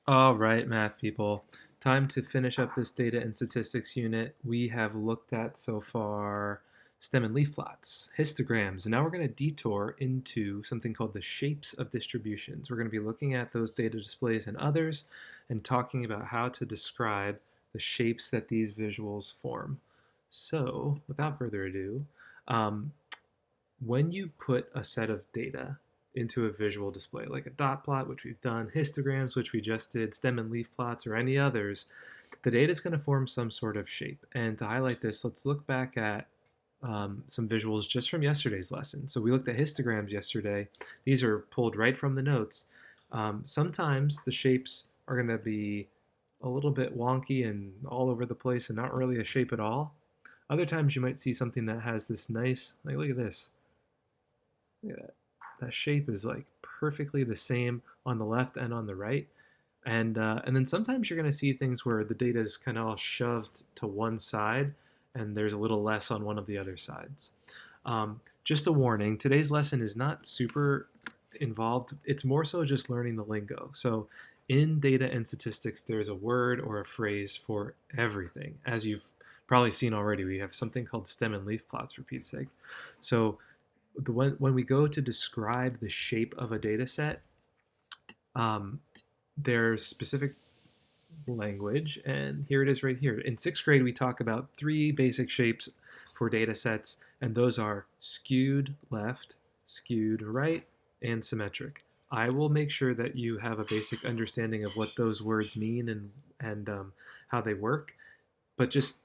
All right, math people. Time to finish up this data and statistics unit. We have looked at so far stem and leaf plots, histograms, and now we're going to detour into something called the shapes of distributions. We're going to be looking at those data displays and others and talking about how to describe the shapes that these visuals form. So, without further ado, um, when you put a set of data into a visual display, like a dot plot, which we've done, histograms, which we just did, stem and leaf plots, or any others, the data is going to form some sort of shape. And to highlight this, let's look back at some visuals just from yesterday's lesson. So we looked at histograms yesterday. These are pulled right from the notes. Sometimes the shapes are going to be a little bit wonky and all over the place and not really a shape at all. Other times you might see something that has this nice, like look at this. Look at that. That shape is like perfectly the same on the left and on the right. And then sometimes you're going to see things where the data is kind of all shoved to one side and there's a little less on one of the other sides. Just a warning, today's lesson is not super involved. It's more so just learning the lingo. So in data and statistics, there's a word or a phrase for everything. As you've probably seen already, we have something called stem and leaf plots, for Pete's sake. So when we go to describe the shape of a data set, um, there's specific language, and here it is right here. In sixth grade, we talk about three basic shapes for data sets, and those are skewed left, skewed right, and symmetric. I will make sure that you have a basic understanding of what those words mean and how they work, but just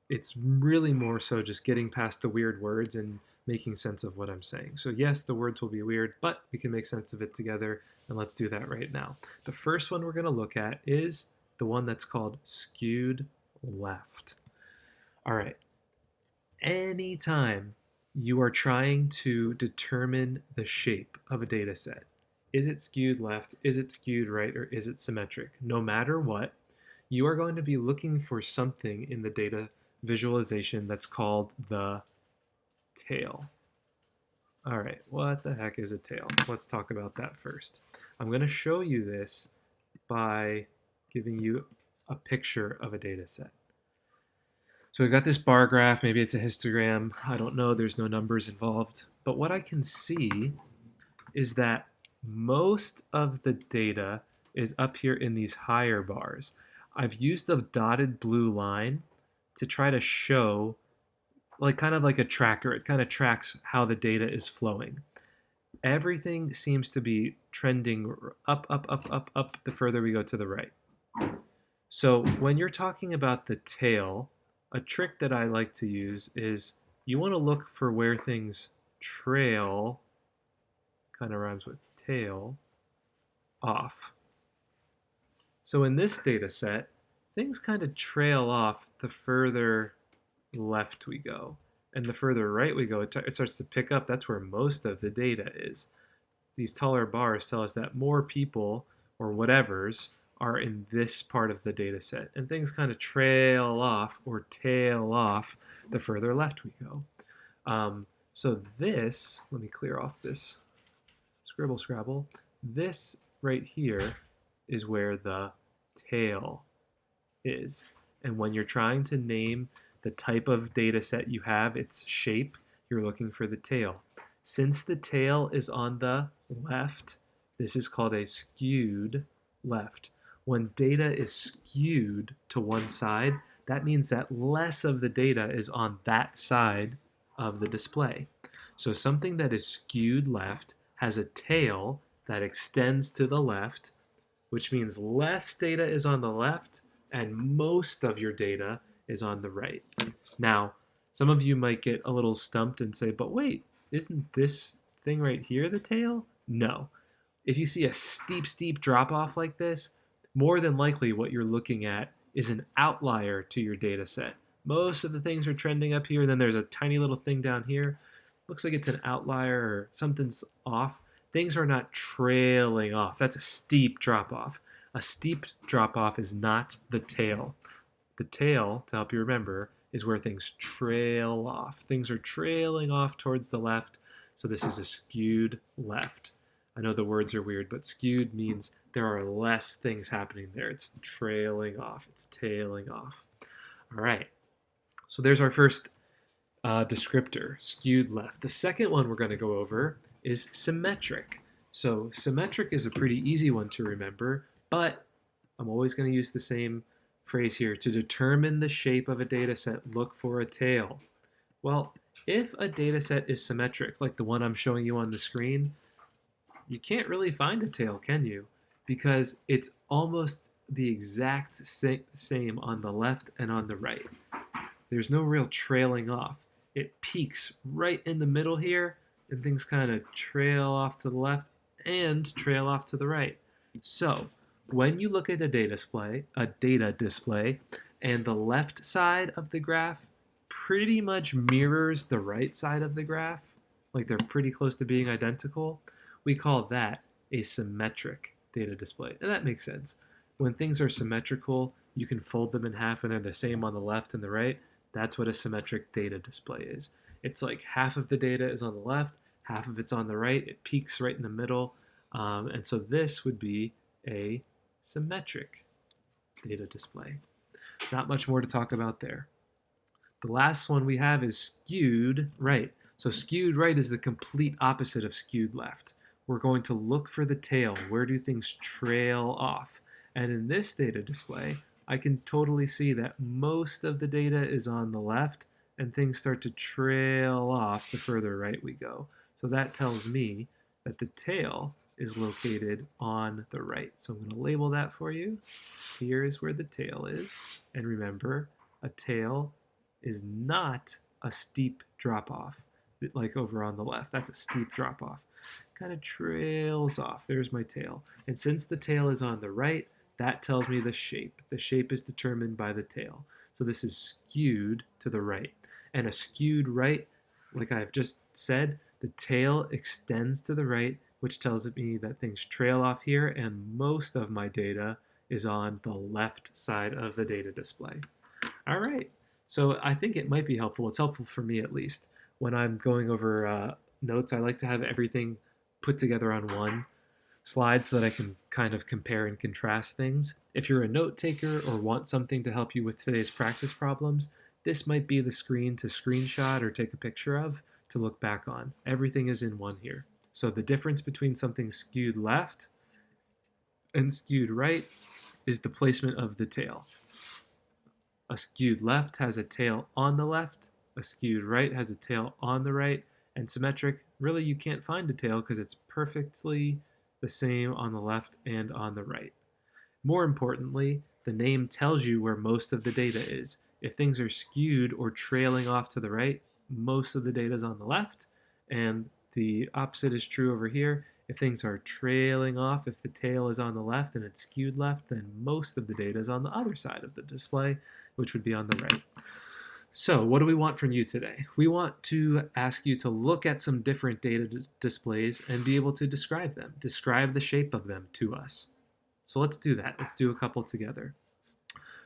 it's really more so just getting past the weird words and making sense of what I'm saying. So yes, the words will be weird, but we can make sense of it together, and let's do that right now. The first one we're going to look at is the one that's called skewed left. All right. Anytime you are trying to determine the shape of a data set, is it skewed left, is it skewed right, or is it symmetric? No matter what, you are going to be looking for something in the data visualization that's called the tail. All right, what the heck is a tail? Let's talk about that first. I'm going to show you this by giving you a picture of a data set. So I got this bar graph, maybe it's a histogram, I don't know, there's no numbers involved. But what I can see is that most of the data is up here in these higher bars. I've used the dotted blue line to try to show, like kind of like a tracker, it kind of tracks how the data is flowing. Everything seems to be trending up, up, up, up, up the further we go to the right. So when you're talking about the tail, a trick that I like to use is you want to look for where things trail, kind of rhymes with tail, off. So in this data set, things kind of trail off the further left we go. And the further right we go, it starts to pick up. That's where most of the data is. These taller bars tell us that more people or whatevers are in this part of the data set. And things kind of trail off or tail off the further left we go. So this, let me clear off this scribble scrabble. This right here is where the tail is. And when you're trying to name the type of data set you have, its shape, you're looking for the tail. Since the tail is on the left, this is called a skewed left. When data is skewed to one side, that means that less of the data is on that side of the display. So something that is skewed left has a tail that extends to the left, which means less data is on the left and most of your data is on the right. Now, some of you might get a little stumped and say, but wait, isn't this thing right here the tail? No. If you see a steep, steep drop off like this, more than likely what you're looking at is an outlier to your data set. Most of the things are trending up here, and then there's a tiny little thing down here. Looks like it's an outlier or something's off. Things are not trailing off. That's a steep drop off. A steep drop off is not the tail. The tail, to help you remember, is where things trail off. Things are trailing off towards the left, so this is a skewed left. I know the words are weird, but skewed means there are less things happening there. It's trailing off. It's tailing off. All right. So there's our first descriptor, skewed left. The second one we're going to go over is symmetric. So symmetric is a pretty easy one to remember, but I'm always going to use the same phrase here. To determine the shape of a data set, look for a tail. Well, if a data set is symmetric, like the one I'm showing you on the screen, you can't really find a tail, can you? Because it's almost the exact same on the left and on the right. There's no real trailing off. It peaks right in the middle here, and things kind of trail off to the left and trail off to the right. So when you look at a data display, and the left side of the graph pretty much mirrors the right side of the graph, like they're pretty close to being identical, we call that a symmetric data display. And that makes sense. When things are symmetrical, you can fold them in half and they're the same on the left and the right. That's what a symmetric data display is. It's like half of the data is on the left, half of it's on the right. It peaks right in the middle. And so this would be a symmetric data display. Not much more to talk about there. The last one we have is skewed right. So skewed right is the complete opposite of skewed left. We're going to look for the tail. Where do things trail off? And in this data display, I can totally see that most of the data is on the left and things start to trail off the further right we go. So that tells me that the tail is located on the right. So I'm going to label that for you. Here's where the tail is. And remember, a tail is not a steep drop off like over on the left. That's a steep drop off. Kind of trails off. There's my tail. And since the tail is on the right, that tells me the shape. The shape is determined by the tail. So this is skewed to the right. And a skewed right, like I've just said, the tail extends to the right, which tells me that things trail off here, and most of my data is on the left side of the data display. All right, so I think it might be helpful. It's helpful for me at least. When I'm going over notes, I like to have everything put together on one slide so that I can kind of compare and contrast things. If you're a note taker or want something to help you with today's practice problems, this might be the screen to screenshot or take a picture of to look back on. Everything is in one here. So the difference between something skewed left and skewed right is the placement of the tail. A skewed left has a tail on the left, a skewed right has a tail on the right, and symmetric, really you can't find a tail because it's perfectly the same on the left and on the right. More importantly, the name tells you where most of the data is. If things are skewed or trailing off to the right, most of the data is on the left, and the opposite is true over here. If things are trailing off, if the tail is on the left and it's skewed left, then most of the data is on the other side of the display, which would be on the right. So what do we want from you today? We want to ask you to look at some different data displays and be able to describe them. Describe the shape of them to us. So let's do that. Let's do a couple together.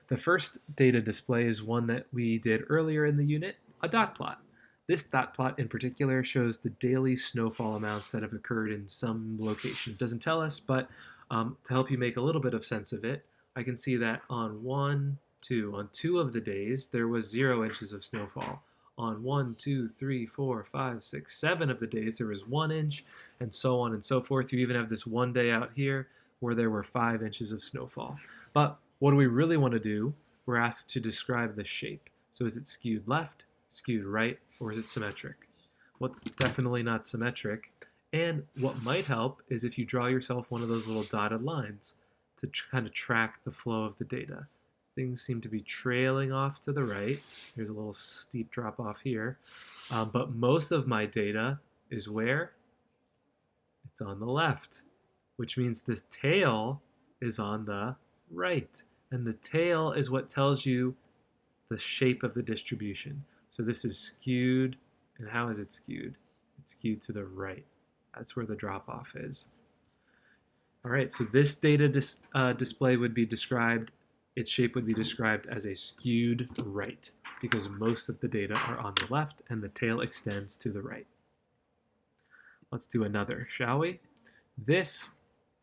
The first data display is one that we did earlier in the unit, a dot plot. This dot plot in particular shows the daily snowfall amounts that have occurred in some location. It doesn't tell us, but to help you make a little bit of sense of it, I can see that on two of the days, there was 0 inches of snowfall. On 1, 2, 3, 4, 5, 6, 7 of the days, there was 1 inch, and so on and so forth. You even have this one day out here where there were 5 inches of snowfall. But what do we really want to do? We're asked to describe the shape. So is it skewed left, skewed right, or is it symmetric? Well, it's definitely not symmetric. And what might help is if you draw yourself one of those little dotted lines to kind of track the flow of the data. Things seem to be trailing off to the right. There's a little steep drop off here. But most of my data is where? It's on the left, which means the tail is on the right. And the tail is what tells you the shape of the distribution. So this is skewed, and how is it skewed? It's skewed to the right. That's where the drop-off is. All right, so this data display would be described, its shape would be described as a skewed right, because most of the data are on the left, and the tail extends to the right. Let's do another, shall we? This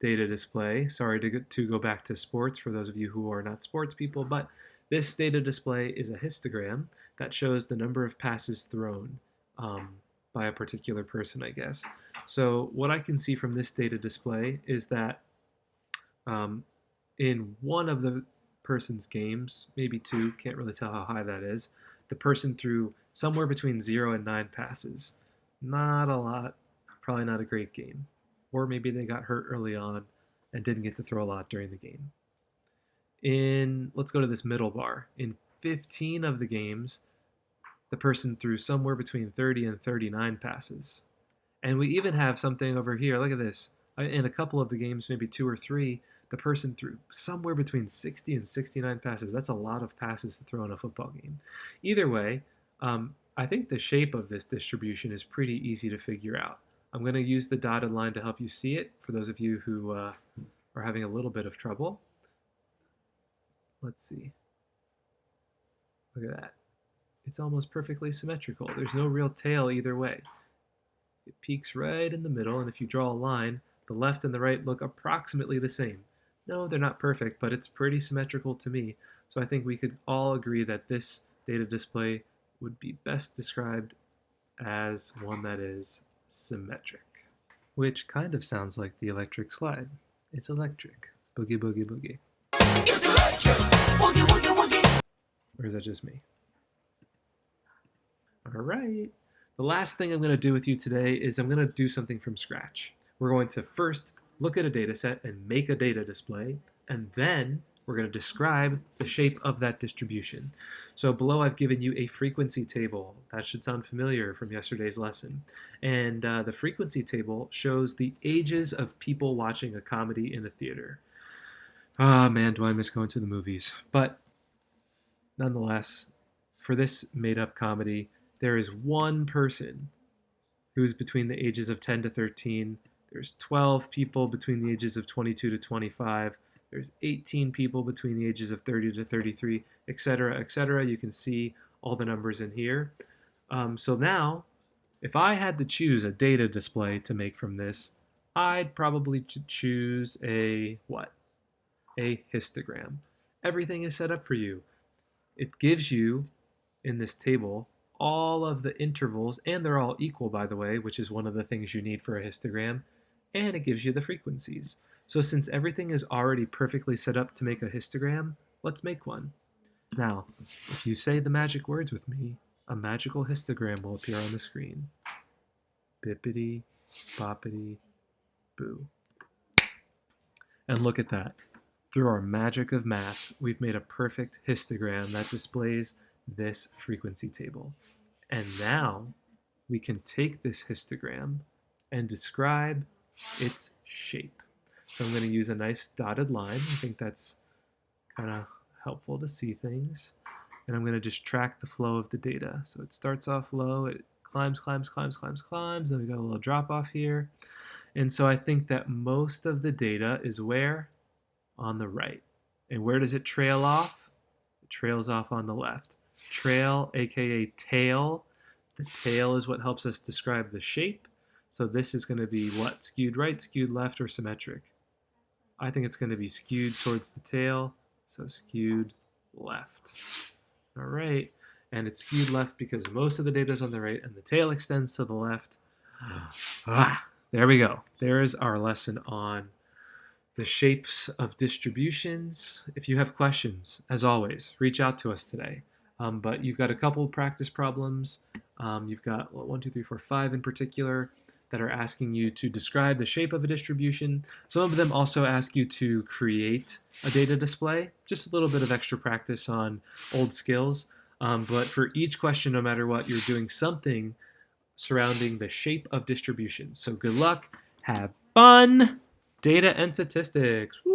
data display. Sorry to go back to sports for those of you who are not sports people, but this data display is a histogram that shows the number of passes thrown by a particular person, I guess. So what I can see from this data display is that in one of the person's games, maybe two, can't really tell how high that is, the person threw somewhere between 0 and 9 passes. Not a lot, probably not a great game. Or maybe they got hurt early on and didn't get to throw a lot during the game. Let's go to this middle bar. In 15 of the games, the person threw somewhere between 30 and 39 passes. And we even have something over here, look at this. In a couple of the games, maybe 2 or 3, the person threw somewhere between 60 and 69 passes. That's a lot of passes to throw in a football game. Either way, I think the shape of this distribution is pretty easy to figure out. I'm going to use the dotted line to help you see it for those of you who are having a little bit of trouble. Let's see. Look at that. It's almost perfectly symmetrical. There's no real tail either way. It peaks right in the middle, and if you draw a line, the left and the right look approximately the same. No, they're not perfect, but it's pretty symmetrical to me. So I think we could all agree that this data display would be best described as one that is symmetric, which kind of sounds like the electric slide. It's electric. Boogie, boogie, boogie. It's electric. Boogie, boogie, boogie. Or is that just me? All right. The last thing I'm going to do with you today is I'm going to do something from scratch. We're going to first look at a data set and make a data display, and then we're going to describe the shape of that distribution. So below I've given you a frequency table. That should sound familiar from yesterday's lesson. And the frequency table shows the ages of people watching a comedy in a theater. Ah, man, do I miss going to the movies. But nonetheless, for this made-up comedy, there is one person who's between the ages of 10 to 13. There's 12 people between the ages of 22 to 25. There's 18 people between the ages of 30 to 33, etc., etc. You can see all the numbers in here. So now, if I had to choose a data display to make from this, I'd probably choose a what? A histogram. Everything is set up for you. It gives you, in this table, all of the intervals, and they're all equal, by the way, which is one of the things you need for a histogram, and it gives you the frequencies. So since everything is already perfectly set up to make a histogram, let's make one. Now, if you say the magic words with me, a magical histogram will appear on the screen. Bippity, boppity, boo. And look at that. Through our magic of math, we've made a perfect histogram that displays this frequency table. And now we can take this histogram and describe its shape. So I'm going to use a nice dotted line. I think that's kind of helpful to see things. And I'm going to just track the flow of the data. So it starts off low, it climbs, climbs, climbs, climbs, climbs. Then we got a little drop off here. And so I think that most of the data is where? On the right. And where does it trail off? It trails off on the left. Trail, aka tail. The tail is what helps us describe the shape. So this is going to be what? Skewed right, skewed left, or symmetric? I think it's going to be skewed towards the tail, so skewed left. All right, and it's skewed left because most of the data is on the right and the tail extends to the left. There we go. There is our lesson on the shapes of distributions. If you have questions, as always, reach out to us today. But you've got a couple practice problems. You've got 1, 2, 3, 4, 5 in particular that are asking you to describe the shape of a distribution. Some of them also ask you to create a data display, just a little bit of extra practice on old skills. But for each question, no matter what, you're doing something surrounding the shape of distributions. So good luck, have fun, data and statistics. Woo!